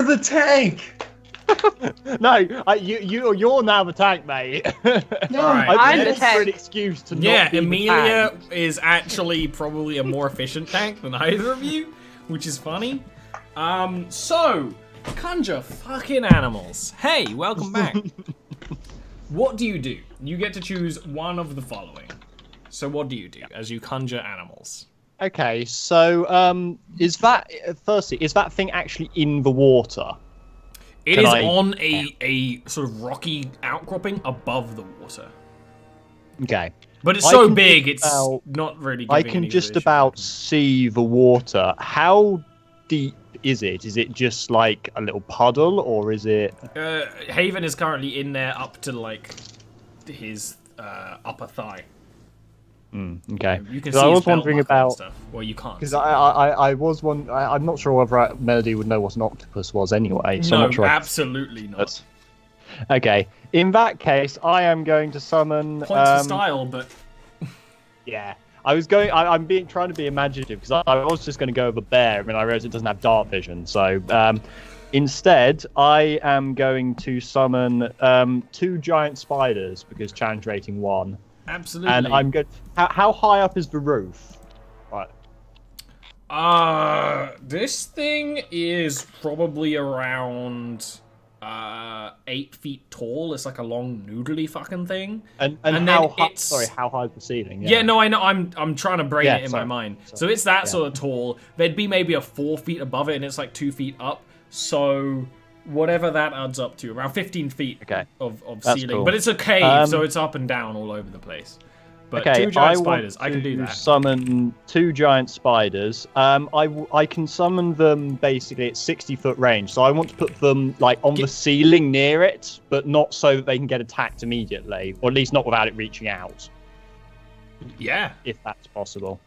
the tank. No, you're now the tank, mate. No, Alright. I'm the for an tank. excuse to Yeah, not be the Amelia tank. is actually probably a more efficient tank than either of you, which is funny. So, conjure fucking animals. Hey, welcome back. What do? You get to choose one of the following. So what do you do as you conjure animals? Okay, so is that thing actually in the water? It Can is I- on a sort of rocky outcropping above the water. Okay. But it's I so can big, just it's about- not really giving I any can just visual. about see the water. How deep is it? Is it just like a little puddle, or is it? Haven is currently in there up to like his upper thigh. Okay. You can 'Cause see I his was belt wondering buckle and about. stuff. Well, you can't. Because see it. I was one. I'm not sure whether Melody would know what an octopus was anyway. So I'm No, not sure. absolutely not. Okay. In that case, I am going to summon. Points for style, but Yeah. I was going. I'm trying to be imaginative because I was just going to go with a bear, and I realized it doesn't have dark vision. So instead, I am going to summon 2 giant spiders because challenge rating 1. absolutely. And I'm good. How high up is the roof? Right. This thing is probably around 8 feet tall. It's like a long noodly fucking thing. And then how high? it's- Sorry, how high is the ceiling? Yeah, no, I know. I'm trying to brain Yeah, it in sorry. my mind. So it's that Yeah. sort of tall. There'd be maybe a 4 feet above it, and it's like 2 feet up. So whatever that adds up to, around 15 feet Okay. of That's ceiling. cool. But it's a cave, Um, so it's up and down all over the place. But Okay, 2 giant I spiders, want I can do to that. Summon 2 giant spiders. I can summon them basically at 60-foot range. So I want to put them like on the ceiling near it, but not so that they can get attacked immediately, or at least not without it reaching out, Yeah. if that's possible.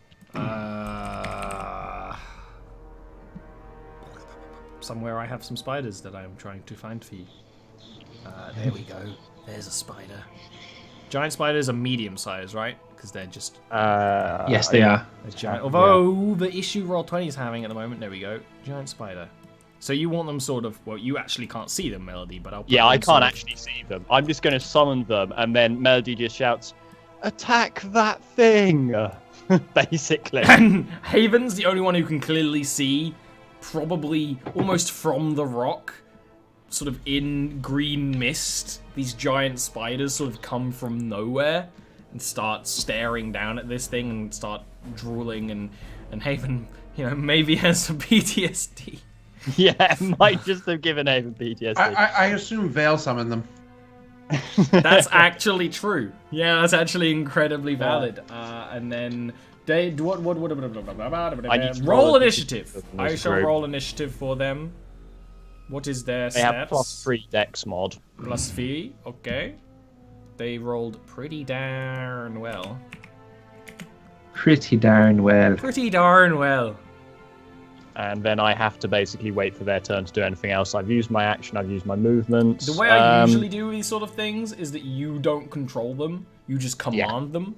Somewhere I have some spiders that I'm trying to find for you. There we go. There's a spider. Giant spiders are medium size, right? Because they're just Yes, they are. a giant. Although the issue Roll20 is having at the moment. There we go. Giant spider. So you want them sort of. Well, you actually can't see them, Melody, but I'll. Put Yeah, I them sort can't of- actually see them. I'm just going to summon them, and then Melody just shouts, "Attack that thing!" Basically. And Haven's the only one who can clearly see, probably almost from the rock, sort of in green mist, these giant spiders sort of come from nowhere and start staring down at this thing and start drooling, and Haven, maybe has some PTSD. Yeah, it might just have given Haven PTSD. I assume Vale summoned them. That's actually true. Yeah, that's actually incredibly valid. And then they what I need to roll roll initiative. initiative in I this shall group. roll initiative for them. What is their They stats? have +3 dex mod. Plus 3, okay. They rolled pretty darn well. Pretty darn well. Pretty darn well. And then I have to basically wait for their turn to do anything else. I've used my action, I've used my movements. The way I usually do these sort of things is that you don't control them, you just command them.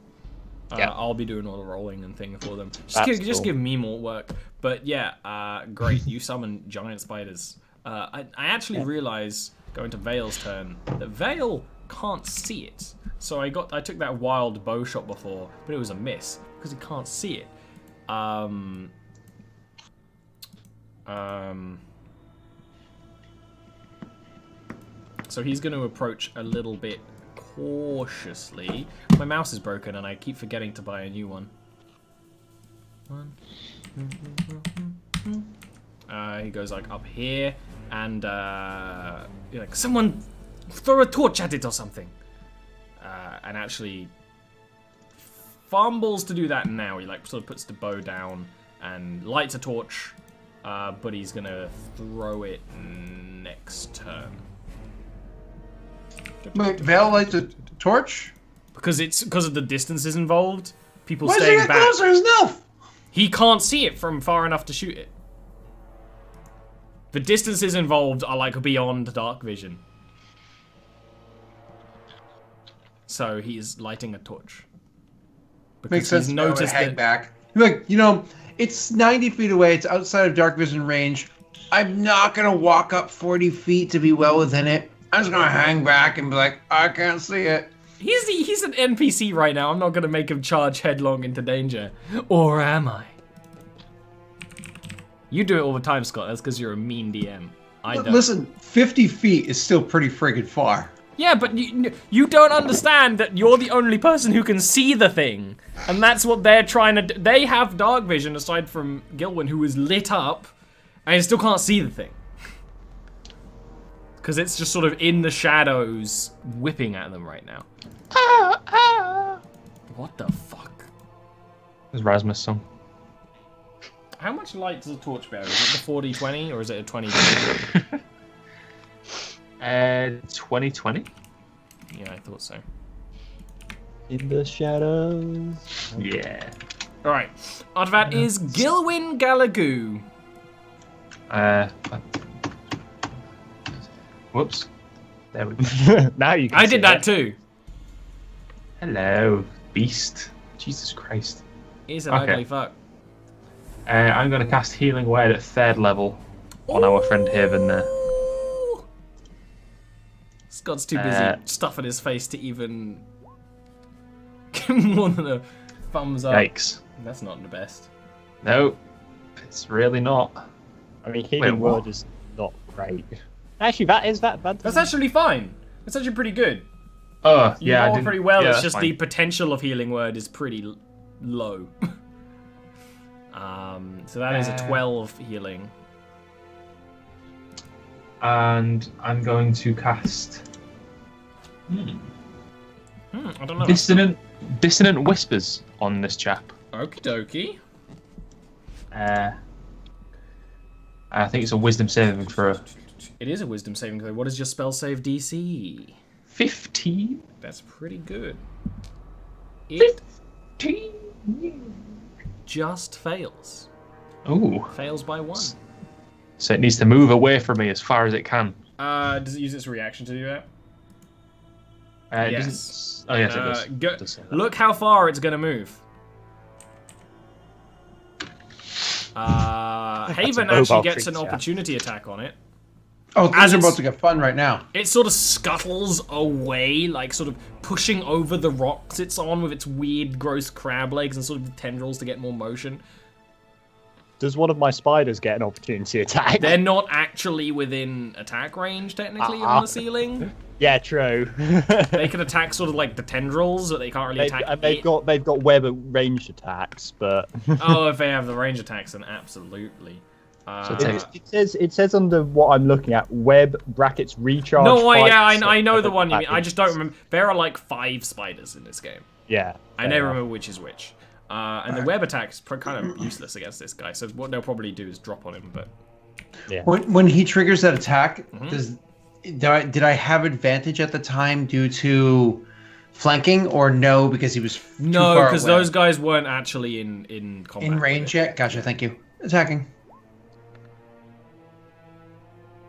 Yeah. I'll be doing all the rolling and thing for them. That's Just cool. give me more work. But yeah, great. You summon giant spiders. I actually realize, going to Vale's turn, that Vale can't see it. So I took that wild bow shot before, but it was a miss because he can't see it. So he's going to approach a little bit cautiously. My mouse is broken and I keep forgetting to buy a new one. He goes like up here and like someone throw a torch at it or something. And actually fumbles to do that now. He like sort of puts the bow down and lights a torch, but he's gonna throw it next turn. Wait, Vale lights a torch? Because of the distances involved. People Why is staying it back. closer as an elf? He can't see it from far enough to shoot it. The distances involved are like beyond dark vision. So he's lighting a torch. Because Makes sense. he's Noticed noticed hang that. back. Like, it's 90 feet away. It's outside of dark vision range. I'm not gonna walk up 40 feet to be well within it. I'm just gonna hang back and be like, I can't see it. He's an NPC right now. I'm not gonna make him charge headlong into danger. Or am I? You do it all the time, Scott. That's because you're a mean DM. I don't. Listen, 50 feet is still pretty friggin' far. Yeah, but you don't understand that you're the only person who can see the thing. And that's what they're trying to do. They have dark vision aside from Gilwyn, who is lit up, and still can't see the thing. Because it's just sort of in the shadows, whipping at them right now. What the fuck? It's Rasmus' song. How much light does a torch bear? Is it the 40-20 or is it a 20-20? 2020? Yeah, I thought so. In the shadows. Yeah. Alright. After that is Gilwyn Galagoo. Whoops. There we go. Now you can I see did that it. too. Hello, beast. Jesus Christ. He's an Okay. ugly fuck. I'm going to cast Healing Word at 3rd level on our friend Haven there. Scott's too busy stuffing his face to even give him more than a thumbs up. Yikes. That's not the best. No, it's really not. I mean, healing what? word is not great. Actually, that is that bad. That's actually fine. It's actually pretty good. Oh, You yeah. roll pretty well. Yeah, it's that's just fine. the potential of healing word is pretty low. So that is a 12 healing. And I'm going to cast I don't know. Dissonant Whispers on this chap. Okie dokie. I think it's a Wisdom saving throw. It is a wisdom saving throw. What is your spell save DC? 15. That's pretty good. It 15. just fails. Ooh. Fails by 1. So it needs to move away from me as far as it can. Does it use its reaction to do that? It Yes. doesn't- Oh, yes, it does. It does say that. Look how far it's gonna move. Haven mobile actually gets an creature. opportunity attack on it. Oh, As things are it's- about to get fun right now. It sort of scuttles away, like sort of pushing over the rocks it's on with its weird, gross crab legs and sort of tendrils to get more motion. Does one of my spiders get an opportunity attack? They're not actually within attack range, technically, on the ceiling. Yeah, true. They can attack sort of like the tendrils, but they can't really attack they've it. got web ranged attacks, but Oh, if they have the range attacks, then absolutely. it says under what I'm looking at, web brackets recharge. No, I 5%. I know the one you mean. I just don't remember. There are like 5 spiders in this game. Yeah, I never remember which is which. And the web attack is kind of useless against this guy. So what they'll probably do is drop on him. But Yeah. When he triggers that attack, did I have advantage at the time due to flanking, or no because he was too no, far because away? those guys weren't actually in combat. In range with it. yet? Gotcha, thank you. Attacking.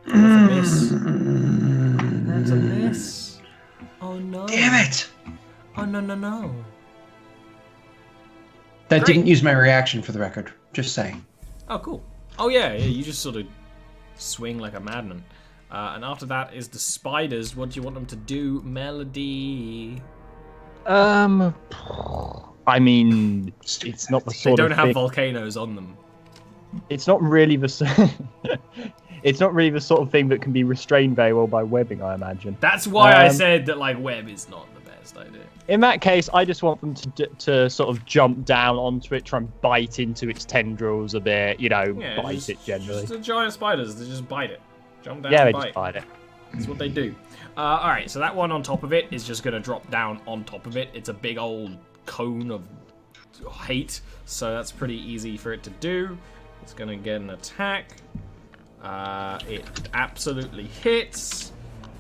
That's a miss. That's a miss. Oh no. Damn it! Oh no. That Great. didn't use my reaction for the record. Just saying. Oh cool. Oh yeah, you just sort of swing like a madman. And after that is the spiders. What do you want them to do, Melody? I mean, it's not the They sort don't of have thing. volcanoes on them. It's not really the. It's not really the sort of thing that can be restrained very well by webbing, I imagine. That's why I said that like web is not the best idea. In that case, I just want them to sort of jump down onto it, try and bite into its tendrils a bit, Yeah, bite just, it generally. Just the giant spiders, they just bite it. Jump down Yeah, they and just bite it. That's what they do. Alright, so that one on top of it is just going to drop down on top of it. It's a big old cone of hate, so that's pretty easy for it to do. It's going to get an attack. It absolutely hits.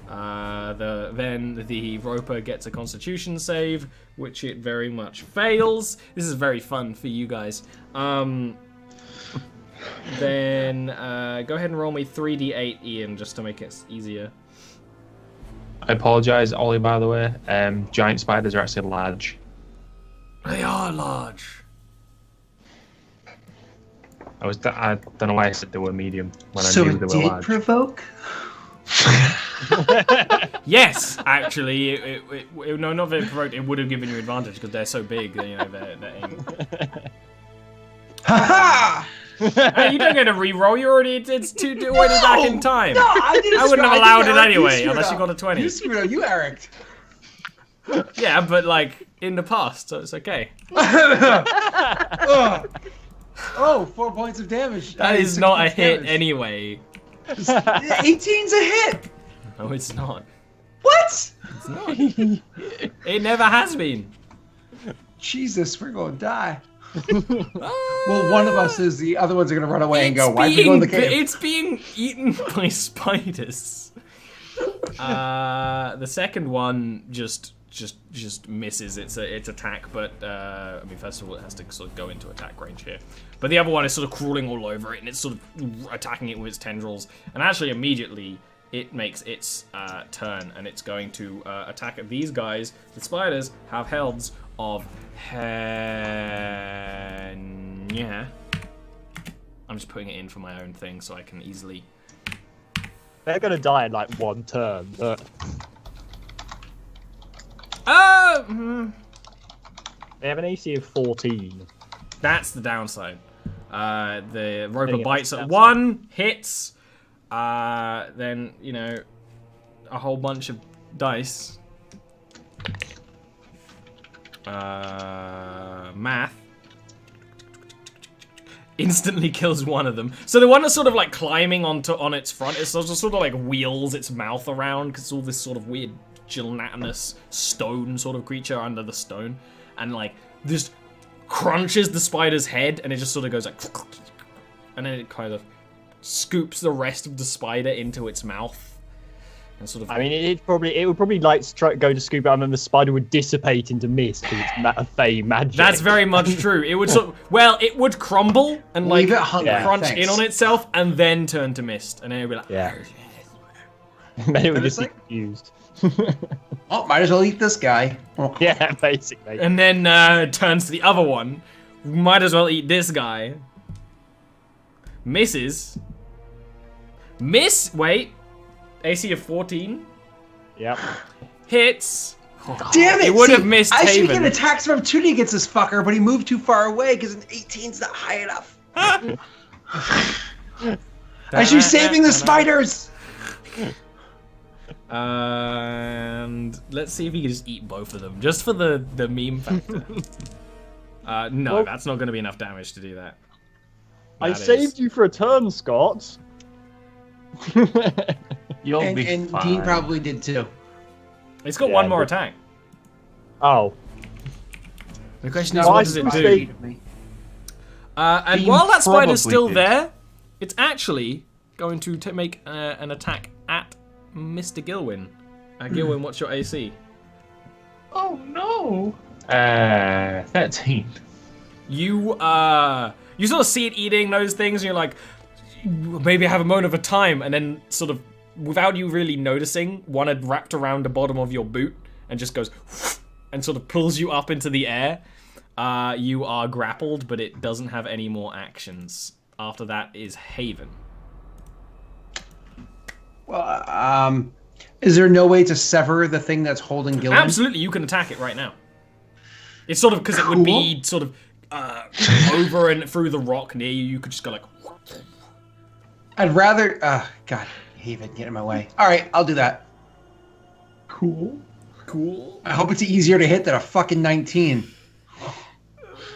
Then the Roper gets a Constitution save, which it very much fails. This is very fun for you guys. Then go ahead and roll me 3d8, Ian, just to make it easier. I apologise, Ollie, by the way. Giant spiders are actually large. They are large. I don't know why I said they were medium when So I knew it they were did large. provoke? Yes, actually, no, not that it provoked. It would have given you advantage because they're so big. You know, they're aiming. Ha Hey, you don't get a reroll. You already it's already back in time. No, I didn't. I wouldn't have allowed it Eric, anyway you unless you screwed got a 20. You screwed up. You Eric. Yeah, but like in the past, so it's okay. Oh, 4 points of damage. That is 6 not a points of hit damage. anyway. 18's a hit. No, it's not. What? It's not. It never has been. Jesus, we're gonna die. Well, one of us is. The other ones are gonna run away and go. Why did we go in the cave? It's being eaten by spiders. The second one just misses its attack, but I mean, first of all, it has to sort of go into attack range here. But the other one is sort of crawling all over it, and it's sort of attacking it with its tendrils. And actually, immediately, it makes its turn, and it's going to attack at these guys. The spiders have healths of yeah. I'm just putting it in for my own thing so I can easily. They're gonna die in like one turn, but they have an AC of 14. That's the downside. The roper Getting bites it at downside. 1, hits, then, you know, a whole bunch of dice. Math. Instantly kills one of them. So the one that's sort of like climbing on its front, it's sort of like wheels its mouth around because it's all this sort of weird gelatinous stone sort of creature under the stone, and like just crunches the spider's head, and it just sort of goes like, and then it kind of scoops the rest of the spider into its mouth, and sort of. I mean, it would probably like go to scoop it, and then the spider would dissipate into mist because it's fey magic. That's very much true. It would it would crumble and like Leave it hungry, crunch thanks. in on itself, and then turn to mist, and then it would be like. Yeah. Then it would But it's just be like- confused. Oh, might as well eat this guy. Oh. Yeah, basically. And then turns to the other one. Might as well eat this guy. Misses. Wait. AC of 14. Yep. Hits. Damn it! It would See, have missed I should Haven. get attacks of opportunity against this fucker, but he moved too far away because an 18's not high enough. I should be saving the spiders. And let's see if he can just eat both of them, just for the meme factor. No, Well- that's not going to be enough damage to do that. I That is- saved you for a turn, Scott. You'll And be fine. Dean probably did too. It's got Yeah, one more but- attack. Oh. The question No, is, I what does it still do? stay- And Dean while that spider's probably still did. there, it's actually going to make an attack at Mr. Gilwyn. Gilwyn, what's your AC? Oh no. 13. You sort of see it eating those things, and you're like, maybe I have a moment of a time, and then sort of, without you really noticing, one had wrapped around the bottom of your boot and just goes and sort of pulls you up into the air. You are grappled, but it doesn't have any more actions. After that is Haven. Well, is there no way to sever the thing that's holding Gillian? Absolutely, you can attack it right now. It's sort of because it would be sort of over and through the rock near you. You could just go like. I'd rather. God, Haven, get in my way. All right, I'll do that. Cool. Cool. I hope it's easier to hit than a fucking 19.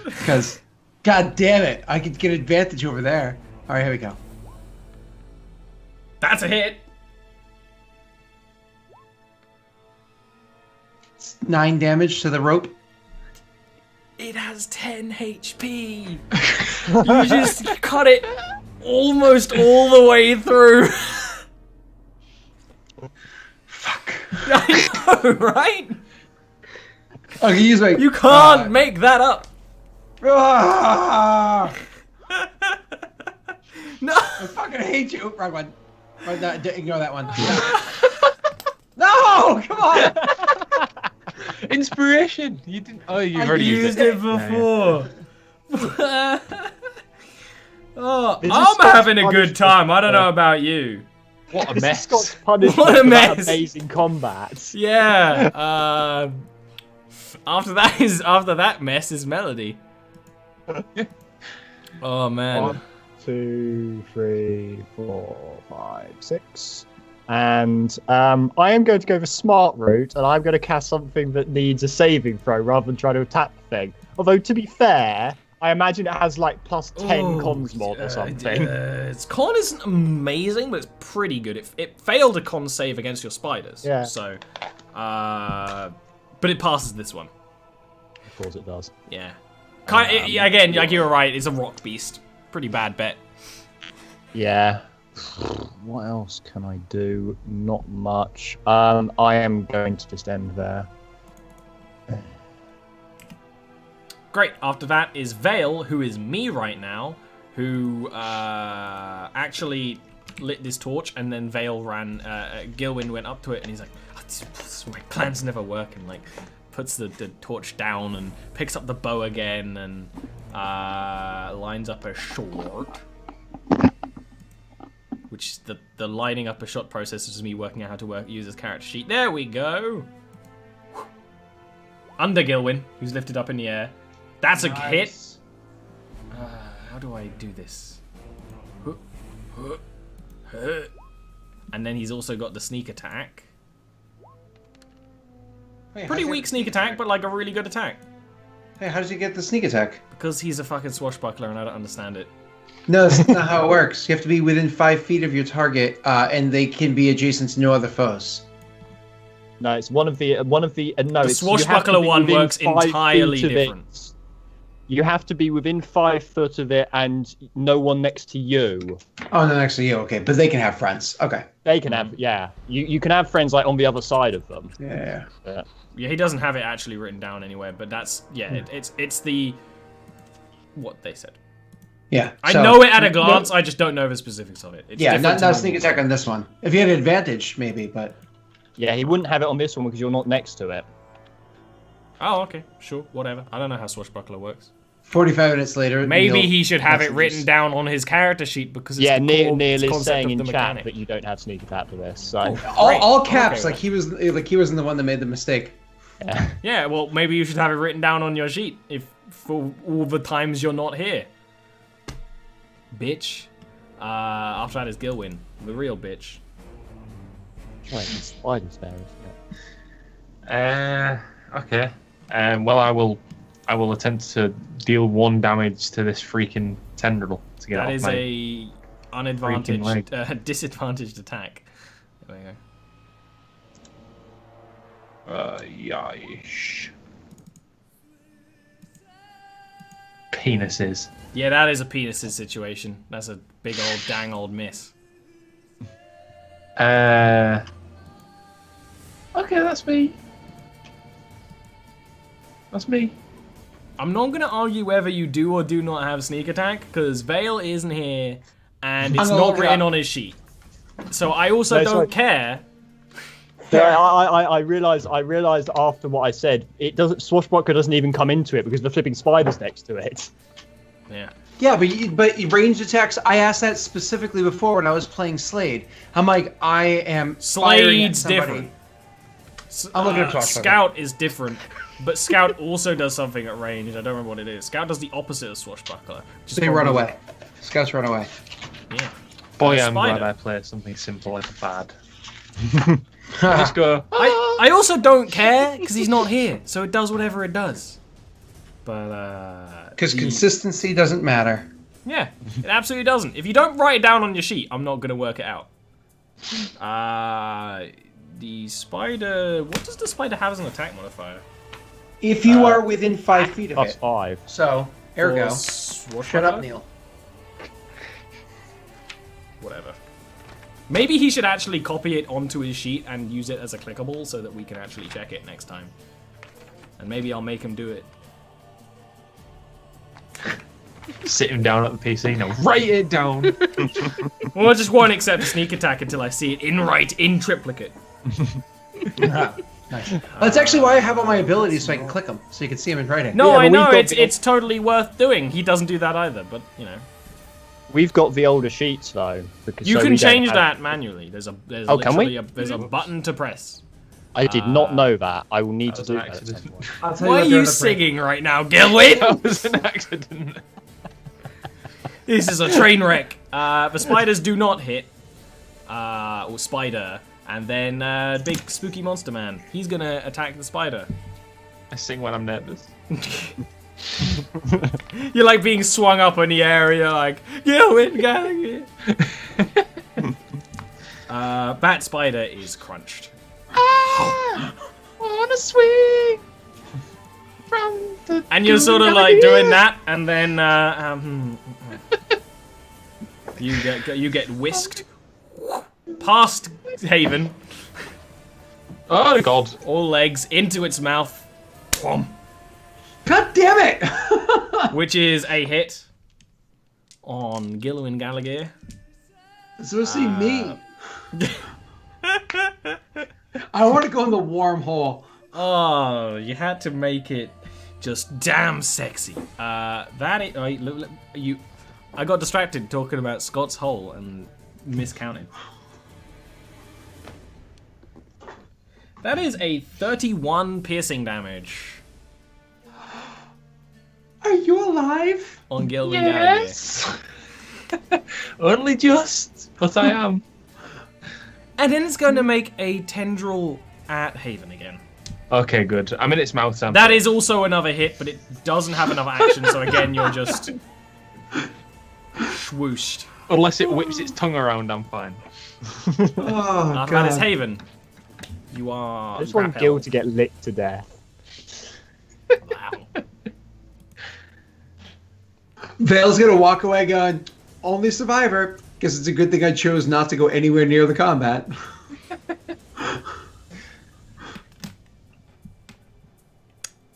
Because, god damn it, I could get advantage over there. All right, here we go. That's a hit. It's 9 damage to the rope. It has 10 HP. You just cut it almost all the way through. Fuck. I know, right? Okay, use my. You can't make that up. Ah! No. I fucking hate you. Wrong one. Right, no, ignore that one. No, come on. Inspiration. You didn't. Oh, you've I already Used used it before. Oh, This is I'm Scott's having a good punishment. time. I don't know about you. What a This is mess. Scott's punishment What a for that mess. amazing combat. Yeah. After that mess is Melody. Oh man. 1, 2, 3, 4, 5, 6. And I am going to go for smart route, and I'm going to cast something that needs a saving throw rather than try to attack the thing. Although, to be fair, I imagine it has like plus 10 cons mod or something. Its con isn't amazing, but it's pretty good. It failed a con save against your spiders. Yeah. So, but it passes this one. Of course it does. Yeah. Again, like you were right, it's a rock beast. Pretty bad bet. Yeah. What else can I do? Not much. I am going to just end there. Great. After that is Vale, who is me right now, who actually lit this torch, and then Vale ran. Gilwyn went up to it, and he's like, oh, "My plan's never work," and like puts the torch down and picks up the bow again and lines up a shot. Which the lining up a shot process is me working out how to use his character sheet. There we go. Under Gilwyn, who's lifted up in the air. That's a hit. How do I do this? And then he's also got the sneak attack. Wait, Pretty weak sneak attack, but like a really good attack. Hey, how does he get the sneak attack? Because he's a fucking swashbuckler and I don't understand it. No, that's not how it works. You have to be within 5 feet of your target, and they can be adjacent to no other foes. No, it's one of the no. The it's, you have to swashbuckler be one within works 5 entirely feet of different. it. You have to be within 5 foot of it, and no one next to you. Oh, no, next to you. Okay, but they can have friends. Okay. They can have, yeah. You can have friends like on the other side of them. Yeah. Yeah, he doesn't have it actually written down anywhere, but that's it's the what they said. Yeah. I so- know it at a glance. I just don't know the specifics of it. It's Yeah, different not to sneak normal. attack on this one. If you had advantage, maybe, but Yeah, he wouldn't have it on this one because you're not next to it. Oh, okay, sure, whatever. I don't know how swashbuckler works. 45 minutes later, Maybe Neil he should have it messages. written down on his character sheet because it's Yeah, the Neil core is concept saying of in the chat mechanic. that you don't have sneak attack for this. So All Great. caps, Okay, like he wasn't the one that made the mistake. Yeah, well, maybe you should have it written down on your sheet if for all the times you're not here. Bitch. After that is Gilwyn, the real bitch. right, the spider's there, isn't it? Okay. Well, I will attempt to deal 1 damage to this freaking tendril to get That off is my... a freaking leg. disadvantaged attack. There we go. Yish. Penises. Yeah, that is a penises situation. That's a big old dang old miss. Okay, that's me. That's me. I'm not going to argue whether you do or do not have sneak attack, because Vale isn't here, and it's I'm gonna not look it written up. on his sheet. So I also No, don't sorry. care. Yeah, I realized after what I said, it doesn't. Swashbuckler doesn't even come into it because the flipping spider's next to it. Yeah. Yeah, but ranged attacks. I asked that specifically before when I was playing Slade. I'm like, I am firing at Slade's somebody. different. I'm looking at Swashbuckler. Scout is different, but Scout also does something at range. I don't remember what it is. Scout does the opposite of Swashbuckler. Which is They run probably- away. Scouts run away. Yeah. Boy, I'm Spider. glad I played something simple like a bad. Just go. I also don't care because he's not here, so it does whatever it does. But Because consistency doesn't matter. yeah, it absolutely doesn't. If you don't write it down on your sheet, I'm not gonna work it out. The spider. What does the spider have as an attack modifier? If you are within 5 feet of Plus it. 5. So, ergo. For Shut up, swashbuckler? Neil. Whatever. Maybe he should actually copy it onto his sheet and use it as a clickable so that we can actually check it next time. And maybe I'll make him do it. Sit him down at the PC now. Write it down. Well, I just won't accept a sneak attack until I see it in triplicate. Nice. That's actually why I have all my abilities so I can click them, so you can see them in writing. No, Yeah, I but know, we've got it's totally worth doing. He doesn't do that either, but, you know. We've got the older sheets though. Because You so can we don't change have- that manually. There's Oh, can we? there's a button to press. I did not know that. I will need to was do an that. at accident. some point. I'll tell Why are what you during the break. singing right now, Gilwin? That was an accident. This is a train wreck. The spiders do not hit. Or spider. And then big spooky monster man. He's gonna attack the spider. I sing when I'm nervous. You're like being swung up in the air. You're like, Gilwin, Gallagher. Bat spider is crunched. I wanna swing from the. And you're sort of like doing that, and then you get whisked past Haven, Oh god! all legs into its mouth, Whom. God damn it! which is a hit on Gilwin Gallagher. So see me. I want to go in the wormhole. Oh, you had to make it just damn sexy. I got distracted talking about Scott's hole and miscounted. That is a 31 piercing damage Are you alive? on Gilwin Yes. Only just, but I am. And then it's going to make a tendril at Haven again. Okay, good. I'm in its mouth. Sam. That is also another hit, but it doesn't have another action, so again, you're just swooshed. Unless it whips its tongue around, I'm fine. Oh, That is God. Haven. You are. I just want grappled. Gil to get licked to death. Wow. Vale's gonna walk away going, only survivor. Guess it's a good thing I chose not to go anywhere near the combat.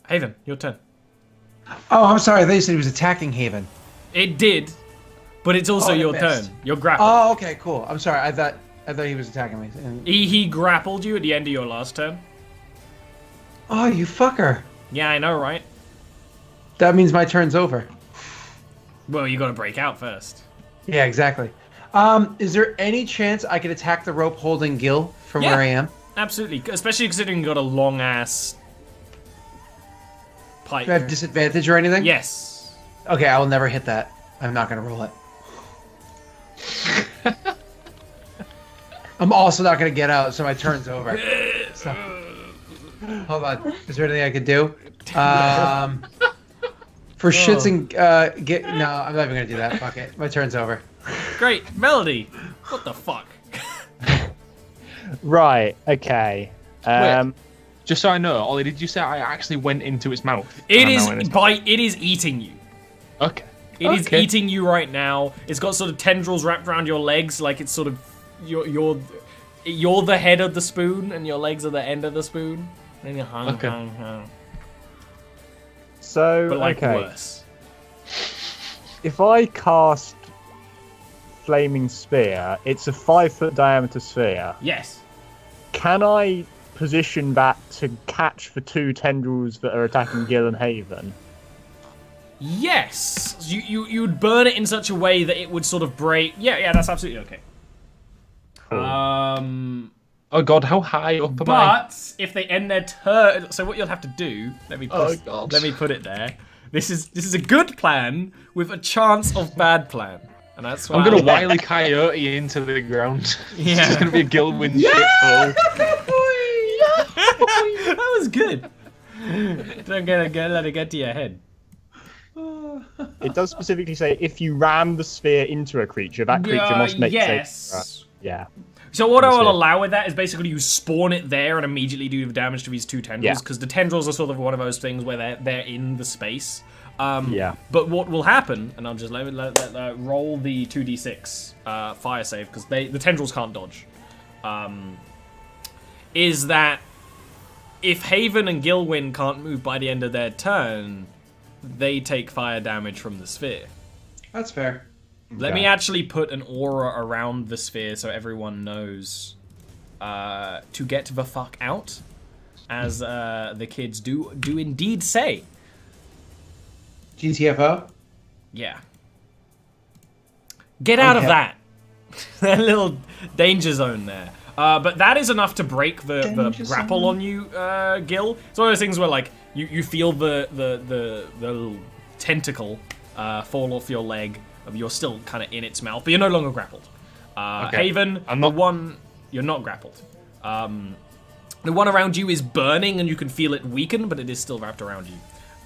Haven, your turn. Oh, I'm sorry. I thought you said he was attacking Haven. It did, but it's also Oh, it your missed. turn. You're grappled. Oh, okay, cool. I'm sorry. I thought he was attacking me. And... He grappled you at the end of your last turn. Oh, you fucker. Yeah, I know, right? That means my turn's over. Well, you got to break out first. Yeah, exactly. Is there any chance I could attack the rope holding Gil from Yeah. where I am? Absolutely, especially considering you got a long ass pipe. Do I have disadvantage or anything? Yes. Okay, I will never hit that. I'm not gonna roll it. I'm also not gonna get out, so my turn's over. So, hold on. Is there anything I could do? For shits and no, I'm not even gonna do that. Fuck it. My turn's over. Great melody. What the fuck? Right. Okay. Just so I know, Ollie, did you say I actually went into its mouth? It Oh, is no, in its- It is eating you. Okay. It is Okay. eating you right now. It's got sort of tendrils wrapped around your legs, like it's sort of you're the head of the spoon, and your legs are the end of the spoon. And you're hung, Okay. hung. So But like okay, worse. if I cast Flaming Sphere, it's a 5-foot diameter sphere. Yes. Can I position that to catch the two tendrils that are attacking Gil and Haven? Yes. You'd burn it in such a way that it would sort of break. Yeah, that's absolutely okay. Cool. Oh god, how high up am I? But if they end their turn, so what you'll have to do? Let me Oh, God. let me put it there. This is a good plan with a chance of bad plan, and that's why I'm gonna Wile E. Coyote into the ground. Yeah. It's gonna be a Gilwin shithole. That was good. Don't let it get to your head. It does specifically say if you ram the sphere into a creature, that creature must make yes. Yeah. So what I will That's it. allow with that is basically you spawn it there and immediately do the damage to these two tendrils, Yeah. because the tendrils are sort of one of those things where they're in the space. Yeah. But what will happen, and I'll just let roll the 2d6 fire save, because the tendrils can't dodge, is that if Haven and Gilwin can't move by the end of their turn, they take fire damage from the sphere. That's fair. Let me actually put an aura around the sphere so everyone knows to get the fuck out, as the kids do indeed say. GTFO? Yeah. Get out of Okay. that. That little danger zone there. But that is enough to break the grapple zone. on you, Gil. It's one of those things where like you feel the little tentacle fall off your leg. You're still kind of in its mouth, but you're no longer grappled. Okay. Haven, I'm not- the one you're not grappled. The one around you is burning, and you can feel it weaken, but it is still wrapped around you.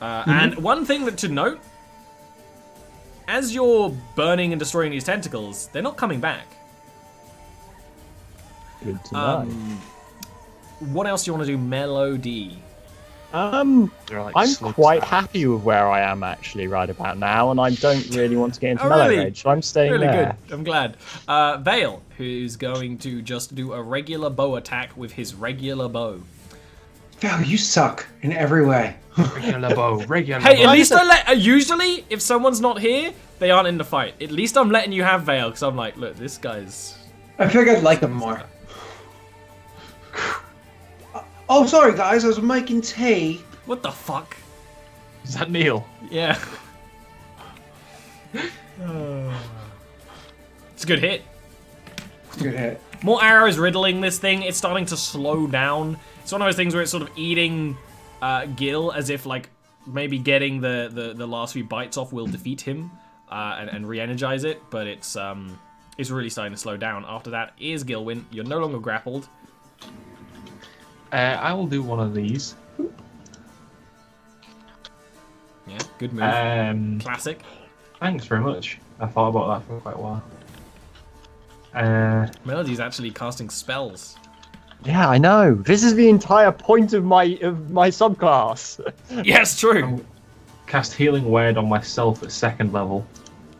And one thing that to note, as you're burning and destroying these tentacles, they're not coming back. Good to know. What else do you want to do, Melody? They're like I'm slugs quite out. happy with where I am actually right about now, and I don't really want to get into Oh, melee really? rage, so I'm staying Really there. good. I'm glad. Vale, who's going to just do a regular bow attack with his regular bow. Val, you suck in every way. Regular bow, regular Hey, bow. at least I let. Usually, if someone's not here, they aren't in the fight. At least I'm letting you have Vale, because I'm like, look, this guy's. I figured I'd like him more. Oh, sorry guys, I was making tea. What the fuck? Is that Neil? Yeah. It's a good hit. Good hit. More arrows riddling this thing. It's starting to slow down. It's one of those things where it's sort of eating Gil as if like maybe getting the last few bites off will defeat him and re-energize it, but it's really starting to slow down. After that is Gilwyn. You're no longer grappled. I will do one of these. Yeah, good move. Classic. Thanks very much. I thought about that for quite a while. Melody's actually casting spells. Yeah, I know. This is the entire point of my subclass. Yes, true. Cast Healing Word on myself at 2nd level.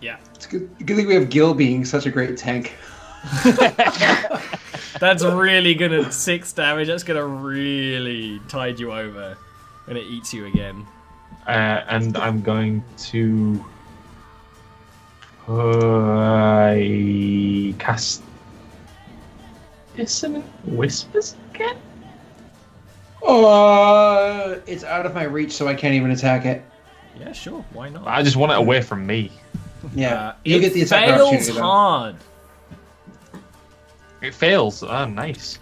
Yeah. It's good thing we have Gil being such a great tank. That's really gonna 6 damage. That's gonna really tide you over when it eats you again. And I'm going to cast Dissonant Whispers again. It's out of my reach, so I can't even attack it. Yeah, sure. Why not? I just want it away from me. Yeah, you it get the attack fails opportunity, though. hard, It fails. Ah, nice.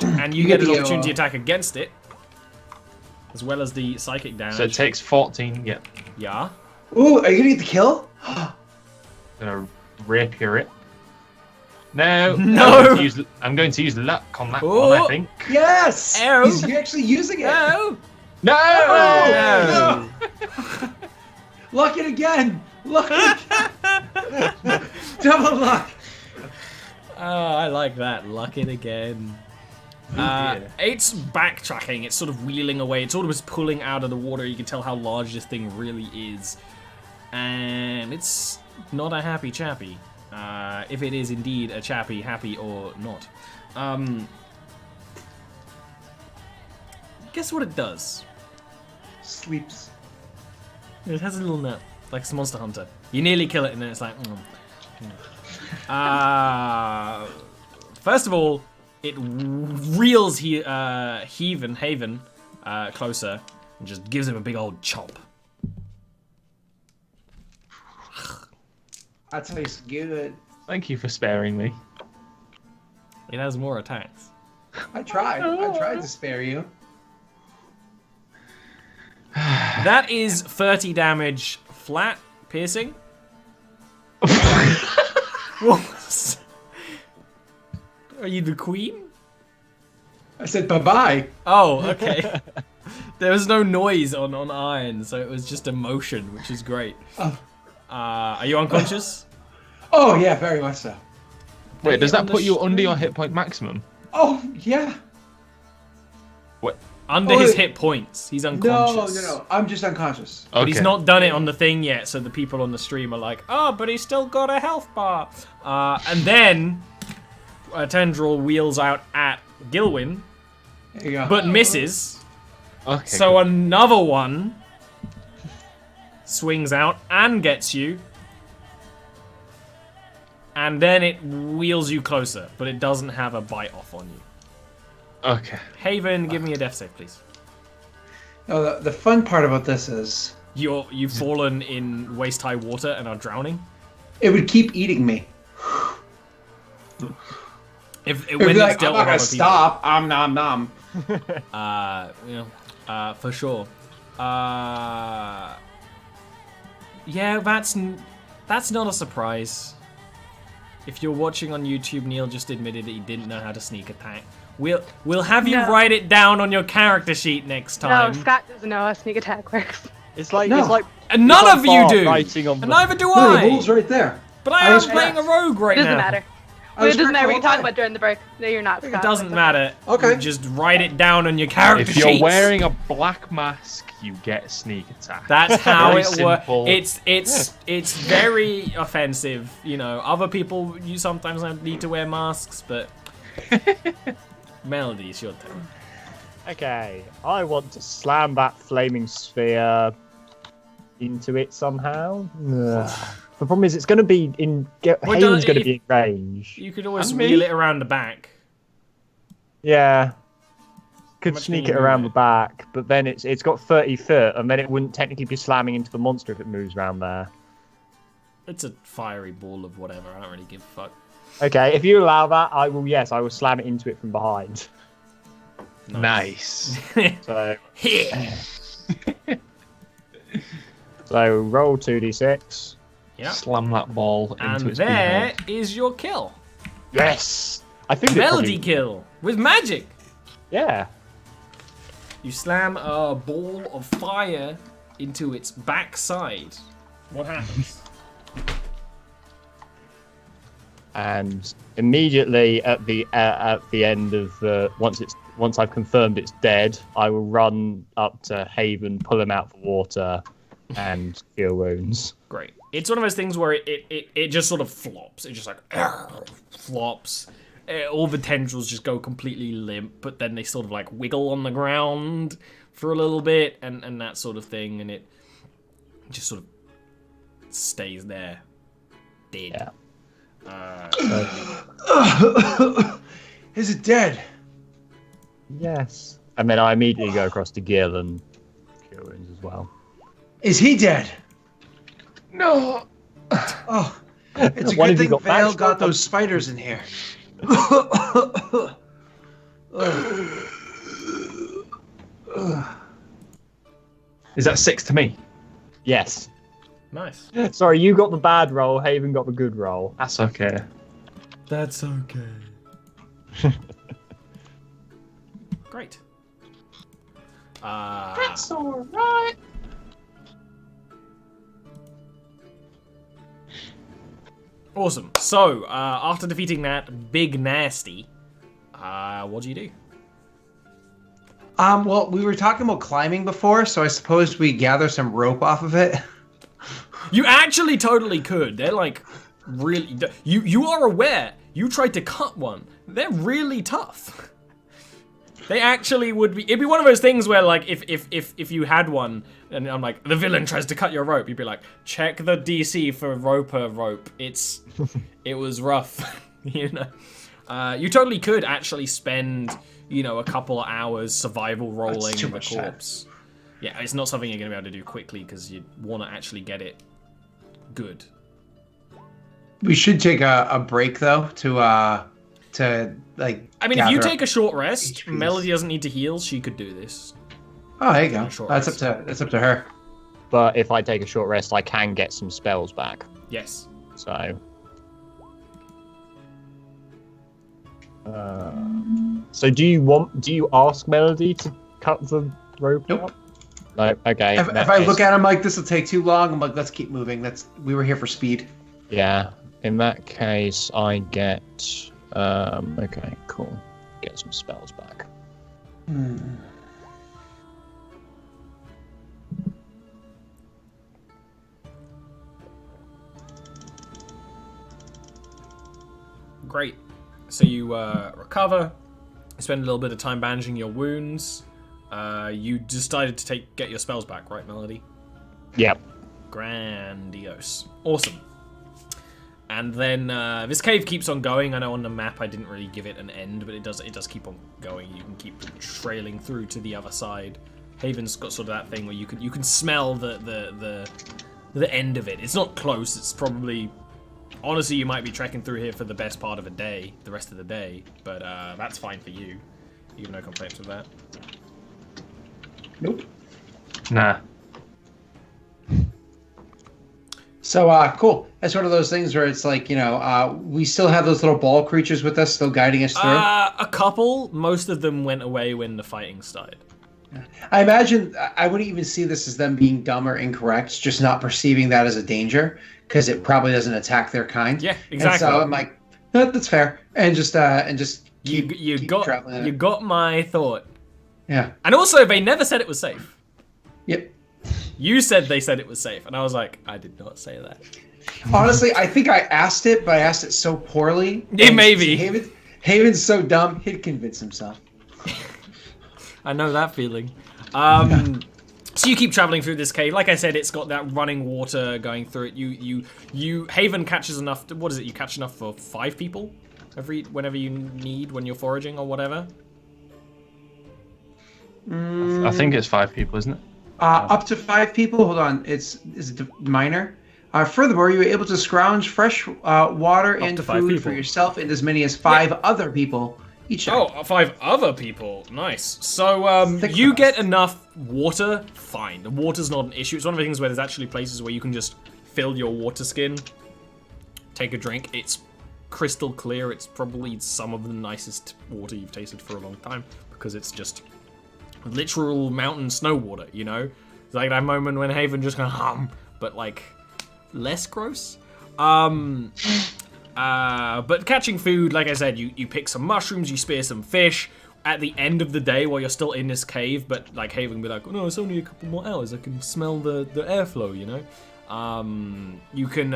and you You get get an the, opportunity attack against it, as well as the psychic damage. So it takes 14. Yeah. Yeah. Ooh, are you gonna get the kill? Gonna rapier it. No. No. I'm going to use luck on that Ooh. one, I think. Yes! Ow. He's actually using it! No. No! No. Luck it again! Luck it! Double luck! Oh, I like that. Luck it again. It's backtracking. It's sort of wheeling away. It's sort of pulling out of the water. You can tell how large this thing really is. And it's not a happy chappy. If it is indeed a chappy, happy or not. Guess what it does? Sleeps. It has a little nut, like it's Monster Hunter. You nearly kill it, and then it's like, first of all, it reels Haven closer and just gives him a big old chop. That tastes good. Thank you for sparing me. It has more attacks. I tried to spare you. That is 30 damage flat, piercing. What? Are you the queen? I said bye-bye. Oh, okay. There was no noise on iron, so it was just emotion, which is great. Oh. Are you unconscious? Oh, yeah, very much so. Wait, does that on the put you under your stream. hit point maximum? Oh, yeah. What? Under Oh, his wait. hit points. He's No, unconscious. no. I'm just unconscious. Okay. But he's not done it on the thing yet, so the people on the stream are like, oh, but he's still got a health bar. And then a tendril wheels out at Gilwyn, There you go. but misses. Okay. So another one swings out and gets you. And then it wheels you closer, but it doesn't have a bite off on you. Okay. Haven, give me a death save, please. No, the fun part about this is You've fallen in waist-high water and are drowning. It would keep eating me. If It when would be it's like, dealt I'm not with gonna other stop. Nom nom. people, for sure. Yeah, that's not a surprise. If you're watching on YouTube, Neil just admitted that he didn't know how to sneak attack. We'll have you write it down on your character sheet next time. No, Scott doesn't know how sneak attack works. It's like No. it's like And none it's of like you Bart do. writing on And the- neither do No, I. the rule's right there. But I I am was playing a correct. rogue right It doesn't now. matter. I was It doesn't correct matter. the We whole talk time. about during the break. No, you're not. It Scott. doesn't It's matter. Okay. Just write it down on your character If you're sheets. wearing a black mask, you get sneak attack. That's how Very it works. simple. It's very offensive. You know, other people you sometimes need to wear masks, but Melody, it's your turn. Okay, I want to slam that flaming sphere into it somehow. Ugh. The problem is, it's going to be in. Well, Haven's going to if- be in range. You could always And me. wheel it around the back. Yeah. Could much sneak can it you around move the back, but then it's got 30 foot, and then it wouldn't technically be slamming into the monster if it moves around there. It's a fiery ball of whatever. I don't really give a fuck. Okay, if you allow that, I will. Yes, I will slam it into it from behind. Nice. So, Here. so roll 2d6. Yeah. Slam that ball into And its there behind. is your kill. Yes, I think it Melody probably- kill with magic. Yeah. You slam a ball of fire into its backside. What happens? And immediately at the end of once I've confirmed it's dead, I will run up to Haven, pull him out of the water, and cure wounds. Great. It's one of those things where it just sort of flops. It just like flops. All the tendrils just go completely limp, but then they sort of like wiggle on the ground for a little bit and that sort of thing, and it just sort of stays there, dead. Yeah. Is it dead? Yes. And then I immediately go across to Gil and cure wounds as well. Is he dead? No. Oh, it's a One good of you thing got Vale matched got up. those spiders in here. Is that 6 to me? Yes. Nice. Sorry, you got the bad roll, Haven got the good roll. That's okay. That's okay. Great. That's alright. Awesome. So, after defeating that big nasty, what do you do? Well, we were talking about climbing before, so I suppose we gather some rope off of it. You actually totally could. They're like really. You are aware. You tried to cut one. They're really tough. They actually would be. It'd be one of those things where, like, if you had one, and I'm like, the villain tries to cut your rope, you'd be like, check the DC for rope. It was rough, you know. You totally could actually spend, you know, a couple of hours survival rolling too the much time. corpse. Yeah, it's not something you're gonna be able to do quickly because you want to actually get it good. We should take a break though to like. I mean, if you gather take a short rest, HPs. Melody doesn't need to heal. She could do this. Oh, there you go. Short That's rest. up to her. But if I take a short rest, I can get some spells back. Yes. So. So do you ask Melody to cut the rope Nope. up? No. Okay. If I look at him like this will take too long, I'm like, let's keep moving. We were here for speed. Yeah. In that case, I get. Okay. Cool. Get some spells back. Great. So you recover, spend a little bit of time bandaging your wounds. You decided to get your spells back, right, Melody? Yep. Grandiose. Awesome. And then this cave keeps on going. I know on the map I didn't really give it an end, but it does keep on going. You can keep trailing through to the other side. Haven's got sort of that thing where you can smell the end of it. It's not close. It's probably Honestly, you might be trekking through here for the best part of a day, the rest of the day, but that's fine for you. You have no complaints with that. Nope. Nah. So, cool. That's one of those things where it's like, we still have those little ball creatures with us, still guiding us through. A couple. Most of them went away when the fighting started. I imagine I wouldn't even see this as them being dumb or incorrect, just not perceiving that as a danger, because it probably doesn't attack their kind. Yeah, exactly. And so I'm like, no, that's fair, and just keep traveling. You got my thought. Yeah. And also, they never said it was safe. Yep. You said they said it was safe, and I was like, I did not say that. Honestly, I think I asked it, but I asked it so poorly. It may be. Haven's so dumb, he'd convince himself. I know that feeling. So you keep traveling through this cave. Like I said, it's got that running water going through it. Haven catches enough. What is it? You catch enough for 5 people whenever you need when you're foraging or whatever. I think it's 5 people, isn't it? Up to 5 people. Hold on. Is it minor? Furthermore, you were able to scrounge fresh water and food for yourself and as many as 5 other people each day. Oh, 5 other people. Nice. So you get enough water. Fine. The water's not an issue. It's one of the things where there's actually places where you can just fill your water skin, take a drink. It's crystal clear. It's probably some of the nicest water you've tasted for a long time because it's just literal mountain snow water, It's like that moment when Haven just kind of hum, but like less gross. But catching food, like I said, you pick some mushrooms, you spear some fish. At the end of the day, while you're still in this cave, but like Haven will be like, oh no, it's only a couple more hours. I can smell the airflow, You can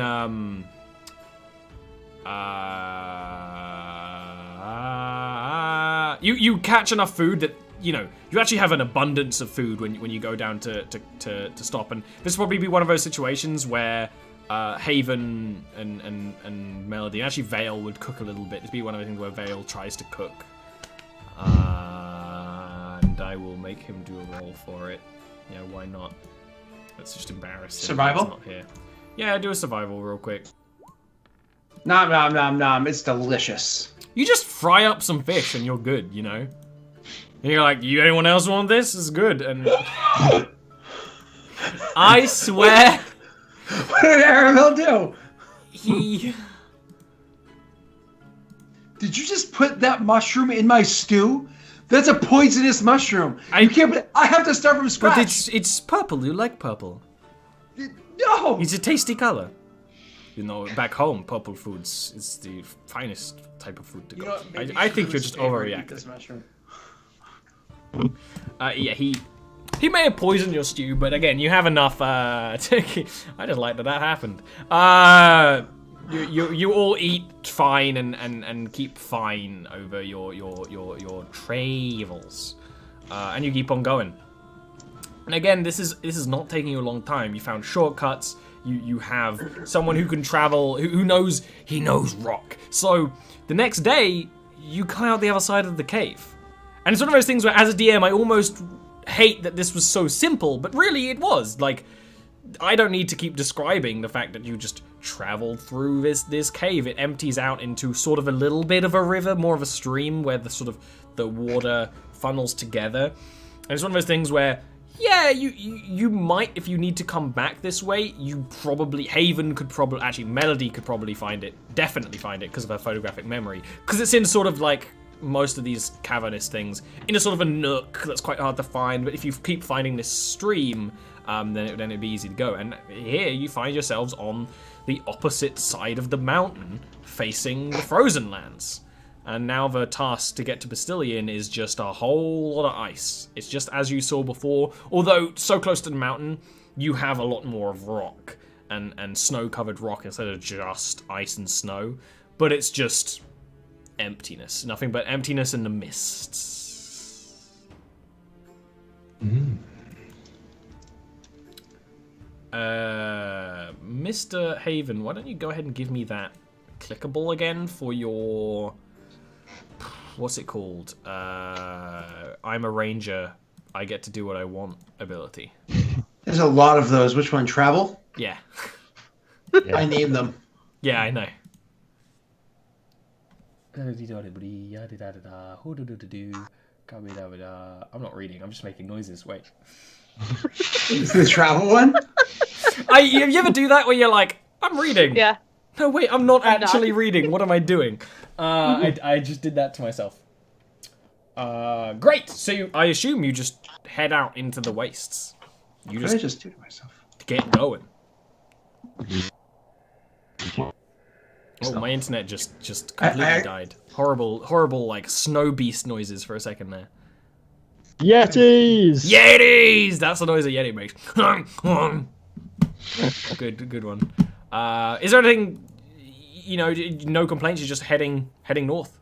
you catch enough food that you actually have an abundance of food when you go down to stop. And this will probably be one of those situations where Haven and Melody, actually Vale would cook a little bit. It'd be one of the things where Vale tries to cook. And I will make him do a roll for it. Yeah, why not? That's just embarrassing. Survival? It's not here. Yeah, do a survival real quick. Nom nom nom nom. It's delicious. You just fry up some fish and you're good, And you're like, anyone else want this? It's good. And I swear. What did Aramel do? Did you just put that mushroom in my stew? That's a poisonous mushroom. I have to start from scratch. But it's purple. You like purple. No. It's a tasty color. Back home, purple foods is the finest type of food to go. I think you're just overreacting. Yeah, he may have poisoned your stew, but again, you have enough. I just like that happened. You all eat fine and keep fine over your travels, and you keep on going. And again, this is not taking you a long time. You found shortcuts. You have someone who can travel, who knows rock. So the next day, you come out the other side of the cave, and it's one of those things where, as a DM, I almost hate that this was so simple, but really it was. Like, I don't need to keep describing the fact that you just traveled through this cave. It empties out into sort of a little bit of a river, more of a stream, where the water funnels together. And it's one of those things where, yeah, you might, if you need to come back this way, Haven could probably, actually Melody could probably definitely find it because of her photographic memory. Because it's in sort of like most of these cavernous things, in a sort of a nook that's quite hard to find. But if you keep finding this stream, then it'd be easy to go. And here you find yourselves on the opposite side of the mountain, facing the frozen lands. And now the task to get to Bastillion is just a whole lot of ice. It's just as you saw before, although so close to the mountain, you have a lot more of rock and snow-covered rock instead of just ice and snow. But it's just emptiness. Nothing but emptiness and the mists. Mr. Haven, why don't you go ahead and give me that clickable again for your... What's it called? I'm a ranger. I get to do what I want ability. There's a lot of those. Which one? Travel? Yeah. I named them. Yeah, I know. I'm not reading. I'm just making noises. Wait. Is the travel one? You ever do that where you're like, I'm reading? Yeah. No, wait, I'm not I'm actually not. reading. What am I doing? I just did that to myself. Great. So I assume you just head out into the wastes. You What did I just just do to myself? get going. Oh, my internet just completely died. Horrible, like, snow beast noises for a second there. Yetis! Yetis! That's the noise a Yeti makes. Good one. Is there anything, no complaints, you're just heading north,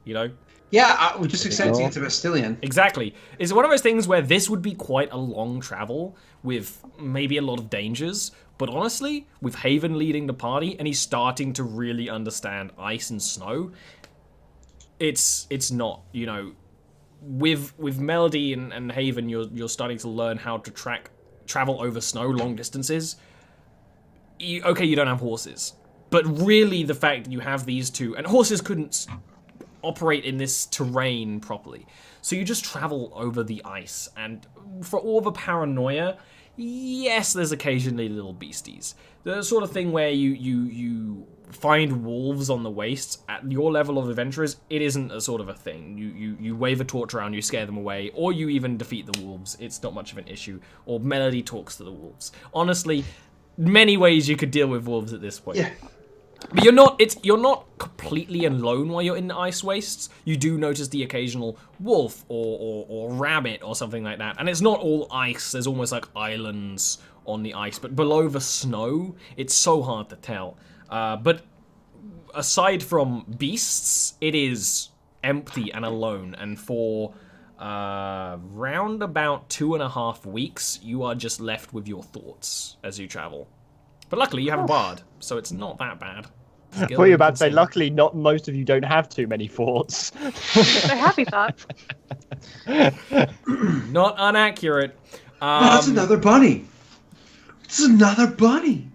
Yeah, we're just excited to get to Bastilian. Exactly. It's one of those things where this would be quite a long travel with maybe a lot of dangers, but honestly, with Haven leading the party and he's starting to really understand ice and snow, it's not, with Melody and Haven, you're starting to learn how to travel over snow long distances. You don't have horses, but really the fact that you have these two, and horses couldn't operate in this terrain properly. So you just travel over the ice, and for all the paranoia, yes, there's occasionally little beasties. The sort of thing where you find wolves on the wastes. At your level of adventurers, it isn't a sort of a thing. You wave a torch around, you scare them away, or you even defeat the wolves. It's not much of an issue. Or Melody talks to the wolves. Honestly, many ways you could deal with wolves at this point. Yeah. But you're not completely alone while you're in the ice wastes. You do notice the occasional wolf or rabbit or something like that. And it's not all ice. There's almost like islands on the ice. But below the snow, it's so hard to tell. But aside from beasts, it is empty and alone. And for round about 2.5 weeks, you are just left with your thoughts as you travel. But luckily, you have a bard, so it's not that bad. What were you about to say? Luckily, not most of you don't have too many thoughts. They're happy thoughts. Not inaccurate. That's another bunny. It's another bunny.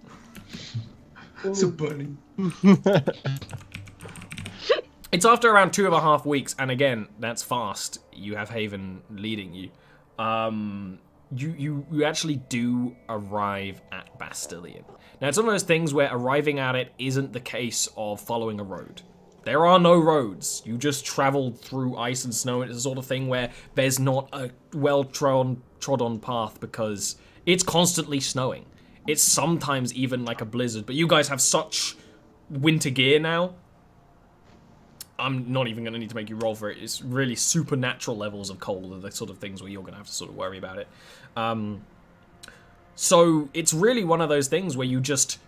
It's a bunny. It's after around 2.5 weeks, and again, that's fast. You have Haven leading you. You actually do arrive at Bastilian. Now, it's one of those things where arriving at it isn't the case of following a road. There are no roads. You just travel through ice and snow. It's the sort of thing where there's not a well-trodden path because it's constantly snowing. It's sometimes even like a blizzard, but you guys have such winter gear now. I'm not even going to need to make you roll for it. It's really supernatural levels of cold are the sort of things where you're going to have to sort of worry about it. So it's really one of those things where you just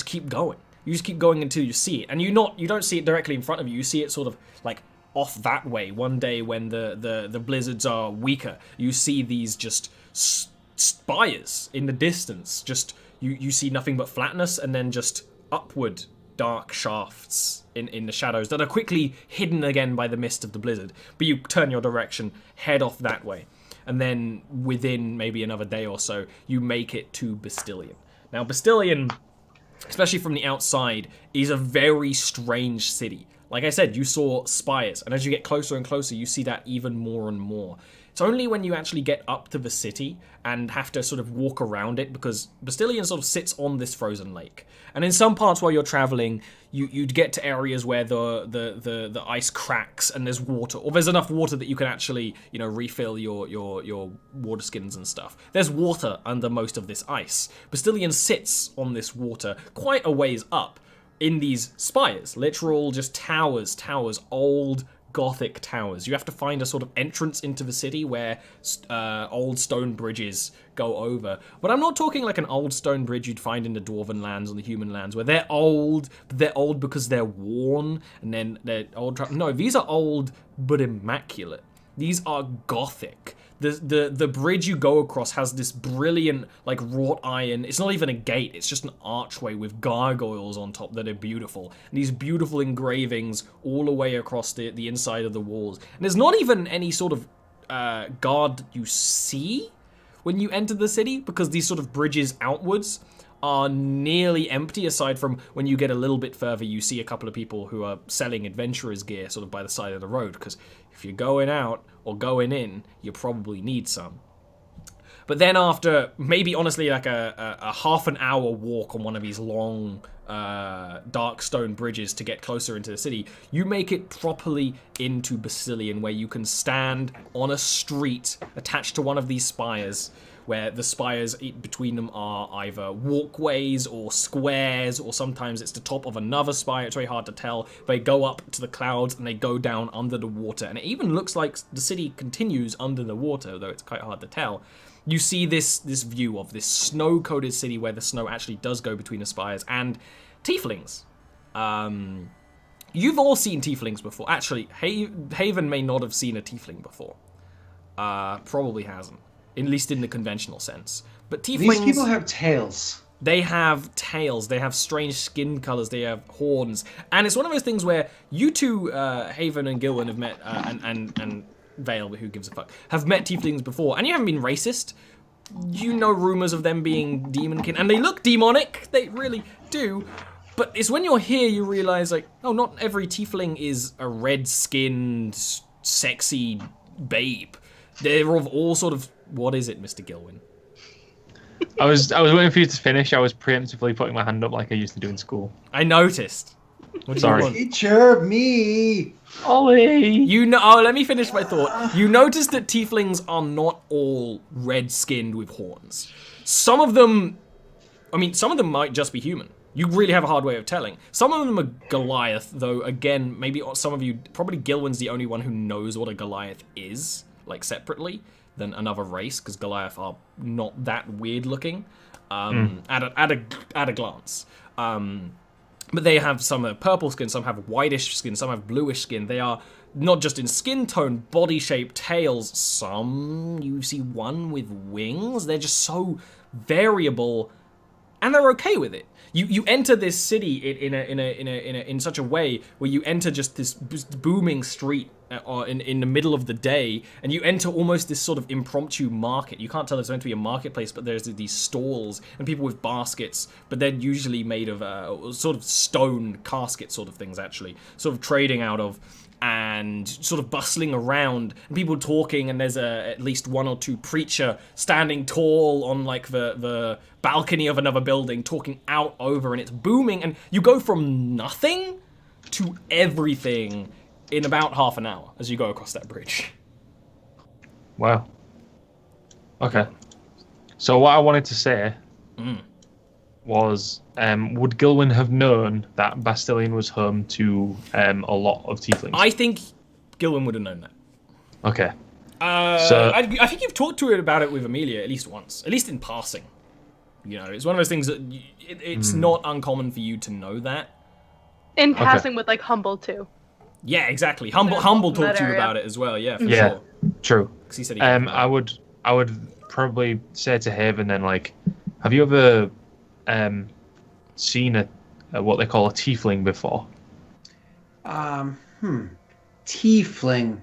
keep going. You just keep going until you see it, and you don't see it directly in front of you. You see it sort of like off that way. One day when the blizzards are weaker, you see these just spires in the distance. Just you see nothing but flatness, and then just upward dark shafts in the shadows that are quickly hidden again by the mist of the blizzard. But you turn your direction, head off that way. And then within maybe another day or so, you make it to Bastilian. Now, Bastilian, especially from the outside, is a very strange city. Like I said, you saw spires, and as you get closer and closer, you see that even more and more. It's only when you actually get up to the city and have to sort of walk around it, because Bastilian sort of sits on this frozen lake. And in some parts while you're traveling, you'd get to areas where the ice cracks and there's water, or there's enough water that you can actually, refill your water skins and stuff. There's water under most of this ice. Bastilian sits on this water quite a ways up in these spires, literal just towers, old Gothic towers. You have to find a sort of entrance into the city where old stone bridges go over. But I'm not talking like an old stone bridge you'd find in the Dwarven lands or the human lands, where they're old because they're worn, and then they're old. No, these are old but immaculate. These are Gothic. The bridge you go across has this brilliant, like, wrought iron. It's not even a gate. It's just an archway with gargoyles on top that are beautiful. And these beautiful engravings all the way across the inside of the walls. And there's not even any sort of guard you see when you enter the city, because these sort of bridges outwards are nearly empty, aside from when you get a little bit further, you see a couple of people who are selling adventurers gear sort of by the side of the road, because if you're going out or going in, you probably need some. But then after maybe honestly like a half an hour walk on one of these long dark stone bridges to get closer into the city, you make it properly into Basilian, where you can stand on a street attached to one of these spires, where the spires between them are either walkways or squares, or sometimes it's the top of another spire. It's very hard to tell. They go up to the clouds and they go down under the water, and it even looks like the city continues under the water, though it's quite hard to tell. You see this view of this snow-coated city where the snow actually does go between the spires, and tieflings. You've all seen tieflings before. Actually, Haven may not have seen a tiefling before. Probably hasn't. At least in the conventional sense. But tieflings... These people have tails. They have tails. They have strange skin colors. They have horns. And it's one of those things where you two, Haven and Gilwyn, have met, and Vale, who gives a fuck, have met tieflings before, and you haven't been racist. You know rumors of them being demonkin, and they look demonic. They really do. But it's when you're here you realize, like, oh, not every tiefling is a red-skinned, sexy babe. They're of all sort of... What is it, Mr. Gilwyn? I was waiting for you to finish. I was preemptively putting my hand up like I used to do in school. I noticed. What do Sorry. you want? Teacher, me! Ollie! You know... Oh, let me finish my thought. You notice that tieflings are not all red-skinned with horns. Some of them... I mean, some of them might just be human. You really have a hard way of telling. Some of them are Goliath, though, again, maybe some of you... Probably Gilwyn's the only one who knows what a Goliath is, like, separately, than another race, because Goliath are not that weird-looking at a glance. But they have some purple skin, some have whitish skin, some have bluish skin. They are not just in skin tone, body shape, tails. Some you see one with wings. They're just so variable, and they're okay with it. You enter this city in such a way where you enter just this booming street in the middle of the day, and you enter almost this sort of impromptu market. You can't tell if it's meant to be a marketplace, but there's these stalls and people with baskets, but they're usually made of sort of stone casket sort of things, actually, sort of trading out of, and sort of bustling around, and people talking, and there's at least one or two preacher standing tall on like the balcony of another building, talking out over, and it's booming, and you go from nothing to everything in about half an hour as you go across that bridge. Wow. Okay. So what I wanted to say was, would Gilwyn have known that Bastilian was home to a lot of tieflings? I think Gilwyn would have known that. Okay. So I think you've talked to it about it with Amelia at least once, at least in passing. You know, it's one of those things that it's not uncommon for you to know that. In passing with like Humble too. Yeah, exactly. Humble talked to you about it as well. Yeah, for sure. True. Because he said he I would probably say to Haven then, like, have you ever seen a what they call a tiefling before? Tiefling.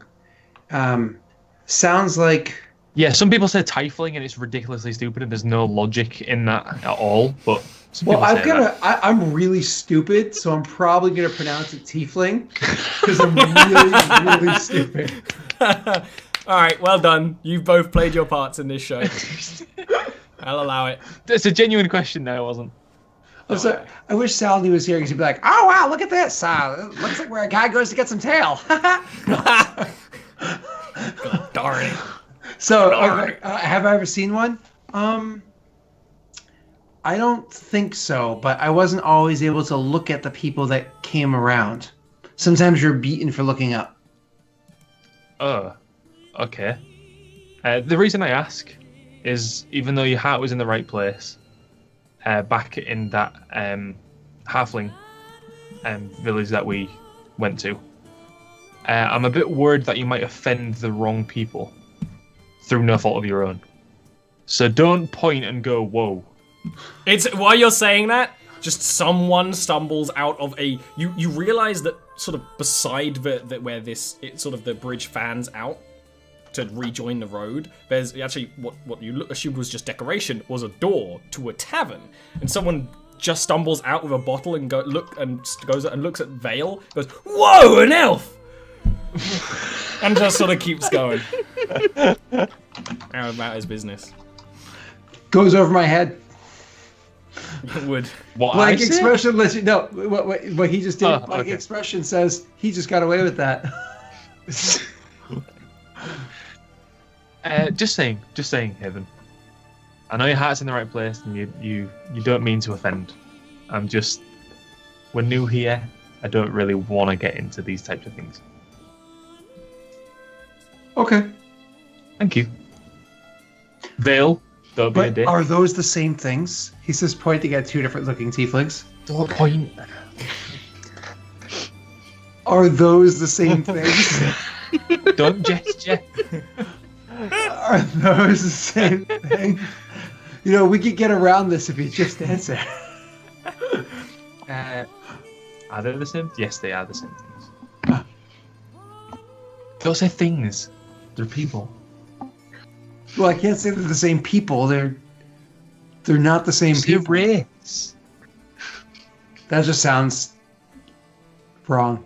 Sounds like... Yeah, some people say tiefling and it's ridiculously stupid and there's no logic in that at all, but well, I'm really stupid, so I'm probably gonna pronounce it tiefling because I'm really stupid. All right, well done. You've both played your parts in this show. I'll allow it. It's a genuine question now, it wasn't. So, I wish Saldy was here because he'd be like, "Oh wow, look at this! It looks like where a guy goes to get some tail." God darn it. So, have I ever seen one? I don't think so, but I wasn't always able to look at the people that came around. Sometimes you're beaten for looking up. Okay. The reason I ask is, even though your heart was in the right place, back in that halfling village that we went to, I'm a bit worried that you might offend the wrong people through no fault of your own. So don't point and go, whoa. It's while you're saying that, just someone stumbles out of a... You realize that sort of beside where the bridge fans out to rejoin the road, there's actually what you assumed was just decoration was a door to a tavern, and someone just stumbles out with a bottle and goes and looks at Vale, goes, "Whoa, an elf!" and just sort of keeps going. Out about his business. Goes over my head. Would. Blank expression lets you know what he just did. Blank expression says he just got away with that. Just saying, Heaven. I know your heart's in the right place, and you don't mean to offend. We're new here. I don't really want to get into these types of things. Okay. Thank you. Vale, don't be a dick. Are those the same things? He says, pointing at two different looking tieflings. Don't point. Are those the same things? Don't gesture. Are those the same thing? You know, we could get around this if you just answer. Are they the same? Yes, they are the same things. Don't say things. They're people. Well, I can't say they're the same people. They're not the same people. Race. That just sounds wrong.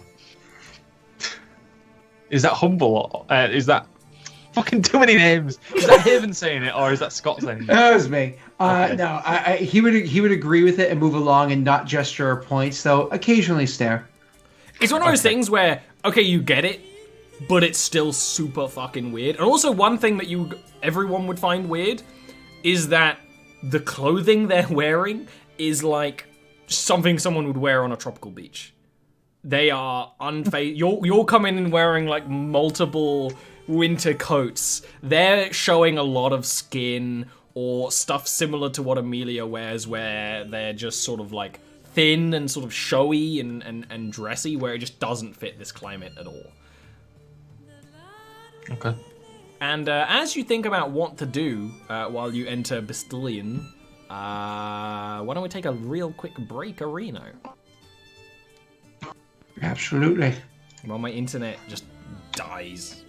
Is that humble? Is that fucking too many names? Is that Haven saying it, or is that Scott saying it? That was me. Okay. No, he would agree with it and move along and not gesture or point. So occasionally stare. It's one of those things where, okay, you get it, but it's still super fucking weird. And also, one thing that everyone would find weird is that the clothing they're wearing is like something someone would wear on a tropical beach. They are You're coming in wearing like multiple winter coats. They're showing a lot of skin or stuff similar to what Amelia wears, where they're just sort of like thin and sort of showy and dressy, where it just doesn't fit this climate at all. Okay. And as you think about what to do while you enter Bastillion, why don't we take a real quick break, Reno? Absolutely. Well, my internet just dies.